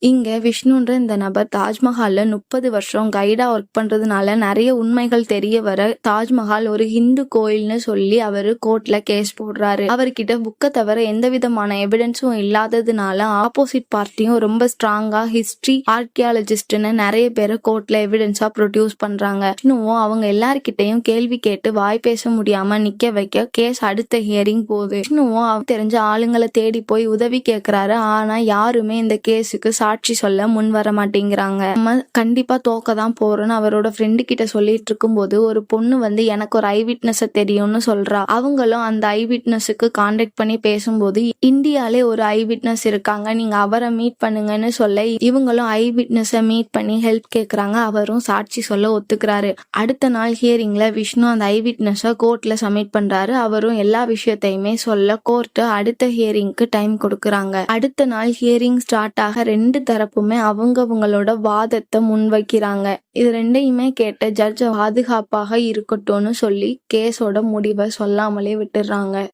இங்க விஷ்ணுன்ற இந்த நபர் தாஜ்மஹால்ல 30 வருஷம் கைடா ஒர்க் பண்றதுனால நிறைய உண்மைகள் தெரிய வர தாஜ்மஹால் ஒரு ஹிந்து கோயில்னு சொல்லி அவரு கோர்ட்ல கேஸ் போடுறாரு. அவர்கிட்ட புக்கை தவிர எந்த விதமான எவிடன்ஸும் இல்லாததுனால ஆப்போசிட் பார்ட்டியும் ரொம்ப ஸ்ட்ராங்கா ஹிஸ்டரி ஆர்கியாலஜிஸ்ட்னு நிறைய பேரை கோர்ட்ல எவிடன்ஸா ப்ரொடியூஸ் பண்றாங்க. விஷ்ணுவும் அவங்க எல்லார்கிட்டையும் கேள்வி கேட்டு வாய் பேச முடியாம நிக்க வைக்க கேஸ் அடுத்த ஹியரிங் போகுது. விஷ்ணுவும் தெரிஞ்ச ஆளுங்களை தேடி போய் உதவி கேட்கிறாரு. ஆனா யாருமே இந்த கேஸுக்கு சாட்சி சொல்ல முன் வர மாட்டேங்கிறாங்க. நம்ம கண்டிப்பா தோக்க தான் போறோம்னு அவரோட ஃப்ரெண்டு கிட்ட சொல்லிட்டு இருக்கும்போது ஒரு பொண்ணு எனக்கு ஒரு ஐ விட்னஸ் தெரியும்னு சொல்றா. அவங்களும் அந்த ஐ விட்னஸுக்கு கான்டாக்ட் பண்ணி பேசும்போது இந்தியாலே ஒரு ஐ விட்னஸ் இருக்காங்க, நீங்க அவரை மீட் பண்ணுங்கன்னு சொல்ல இவங்களும் ஐ விட்னஸை மீட் பண்ணி ஹெல்ப் கேட்கறாங்க. அவரும் சாட்சி சொல்ல ஒத்துக்கிறாரு. அடுத்த நாள் ஹியரிங்ல விஷ்ணு அந்த ஐ விட்னஸை கோர்ட்ல சப்மிட் பண்றாரு. அவரும் எல்லா விஷயத்தையுமே சொல்ல கோர்ட் அடுத்த ஹியரிங்க்கு டைம் கொடுக்கறாங்க. அடுத்த நாள் ஹியரிங் ஸ்டார்ட் ஆக ரெண்டு தரப்புமே அவங்களோட வாதத்தை முன்வைக்கிறாங்க. இது ரெண்டையுமே கேட்ட ஜட்ஜ் பாதுகாப்பாக இருக்கட்டும்னு சொல்லி கேஸோட முடிவை சொல்லாமலே விட்டுறாங்க.